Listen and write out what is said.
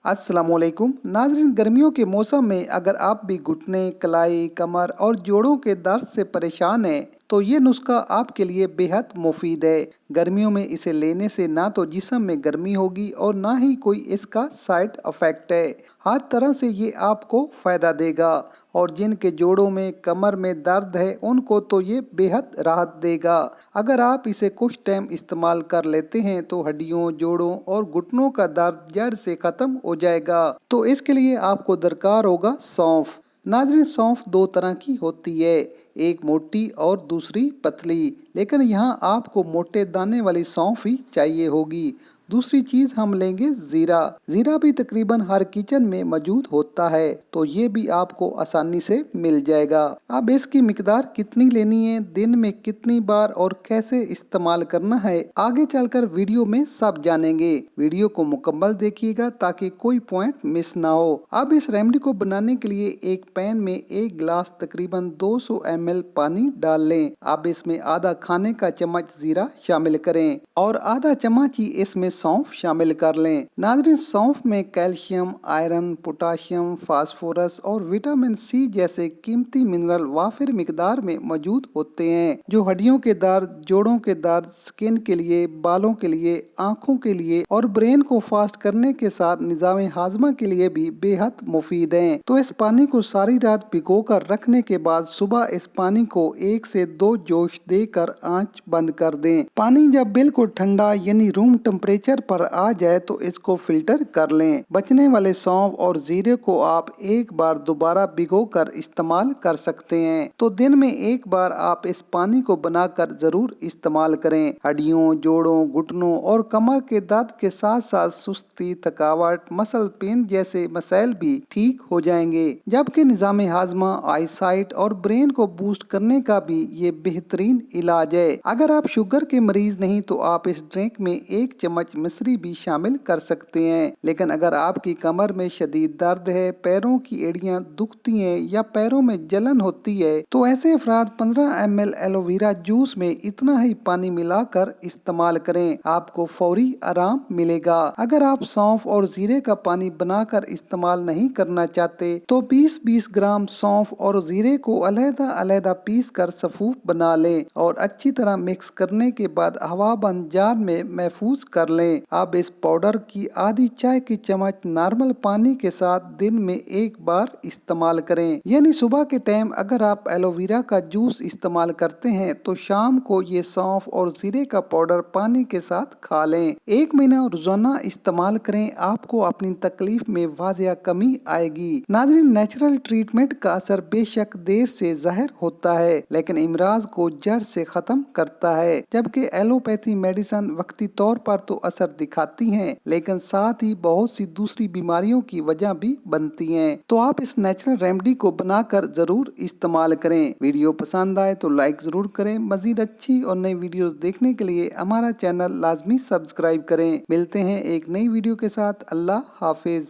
अस्सलामुअलैकुम नाज़रीन, गर्मियों के मौसम में अगर आप भी घुटने, कलाई, कमर और जोड़ों के दर्द से परेशान हैं तो ये नुस्खा आपके लिए बेहद मुफीद है। गर्मियों में इसे लेने से ना तो जिस्म में गर्मी होगी और ना ही कोई इसका साइड इफेक्ट है। हर तरह से ये आपको फ़ायदा देगा और जिनके जोड़ों में, कमर में दर्द है उनको तो ये बेहद राहत देगा। अगर आप इसे कुछ टाइम इस्तेमाल कर लेते हैं तो हड्डियों, जोड़ों और घुटनों का दर्द जड़ से ख़त्म हो जाएगा। तो इसके लिए आपको दरकार होगा सौंफ। नाज़रीन, सौंफ दो तरह की होती है, एक मोटी और दूसरी पतली, लेकिन यहाँ आपको मोटे दाने वाली सौंफ ही चाहिए होगी। दूसरी चीज हम लेंगे जीरा। जीरा भी तकरीबन हर किचन में मौजूद होता है, तो ये भी आपको आसानी से मिल जाएगा। अब इसकी मिकदार कितनी लेनी है, दिन में कितनी बार और कैसे इस्तेमाल करना है, आगे चलकर वीडियो में सब जानेंगे। वीडियो को मुकम्मल देखिएगा ताकि कोई पॉइंट मिस ना हो। अब इस रेमेडी को बनाने के लिए एक पैन में एक गिलास तकरीबन 200 ml पानी डाल लें। अब इसमें आधा खाने का चम्मच जीरा शामिल करें और आधा चम्मच ही इसमें सौंफ शामिल कर लें। नाज़रीन, सौंफ में कैल्शियम, आयरन, पोटाशियम, फास्फोरस और विटामिन सी जैसे कीमती मिनरल वाफिर मिकदार में मौजूद होते हैं, जो हड्डियों के दर्द, जोड़ों के दर्द, स्किन के लिए, बालों के लिए, आँखों के लिए और ब्रेन को फास्ट करने के साथ निजाम हाजमा के लिए भी बेहद मुफीद हैं। तो इस पानी को सारी रात भिगो कर रखने के बाद सुबह इस पानी को 1 से 2 जोश देकर आंच बंद कर दें। पानी जब बिल्कुल ठंडा यानी रूम टेम्परेचर पर आ जाए तो इसको फिल्टर कर लें। बचने वाले सौंफ और जीरे को आप एक बार दोबारा भिगो कर इस्तेमाल कर सकते हैं। तो दिन में एक बार आप इस पानी को बनाकर जरूर इस्तेमाल करें। हड्डियों, जोड़ों, घुटनों और कमर के दर्द के साथ साथ सुस्ती, थकावट, मसल पेन जैसे मसाइल भी ठीक हो जाएंगे, जबकि निजाम हाजमा, आईसाइट और ब्रेन को बूस्ट करने का भी ये बेहतरीन इलाज है। अगर आप शुगर के मरीज नहीं तो आप इस ड्रिंक में 1 चम्मच मिश्री भी शामिल कर सकते हैं। लेकिन अगर आपकी कमर में शदीद दर्द है, पैरों की एड़ियां दुखती हैं या पैरों में जलन होती है तो ऐसे अफराद 15 ml एलोवेरा जूस में इतना ही पानी मिलाकर इस्तेमाल करें, आपको फौरी आराम मिलेगा। अगर आप सौंफ और जीरे का पानी बनाकर इस्तेमाल नहीं करना चाहते तो 20-20 ग्राम सौंफ और जीरे को अलग-अलग पीस कर सफूफ बना लें और अच्छी तरह मिक्स करने के बाद हवा बंद जार में महफूज कर लें। अब इस पाउडर की आधी चाय की चम्मच नॉर्मल पानी के साथ दिन में एक बार इस्तेमाल करें, यानी सुबह के टाइम अगर आप एलोवेरा का जूस इस्तेमाल करते हैं तो शाम को ये सौंफ और जीरे का पाउडर पानी के साथ खा लें। 1 महीना रोजाना इस्तेमाल करें, आपको अपनी तकलीफ में वाजिया कमी आएगी। नाज़रीन, नेचुरल ट्रीटमेंट का असर बेशक देर से जाहिर होता है लेकिन इमराज को जड़ से खत्म करता है, जबकि एलोपैथी मेडिसिन वक्ती तौर पर तो असर दिखाती हैं लेकिन साथ ही बहुत सी दूसरी बीमारियों की वजह भी बनती हैं। तो आप इस नेचुरल रेमेडी को बनाकर जरूर इस्तेमाल करें। वीडियो पसंद आए तो लाइक जरूर करें। मजीद अच्छी और नई वीडियोस देखने के लिए हमारा चैनल लाजमी सब्सक्राइब करें। मिलते हैं एक नई वीडियो के साथ। अल्लाह हाफिज।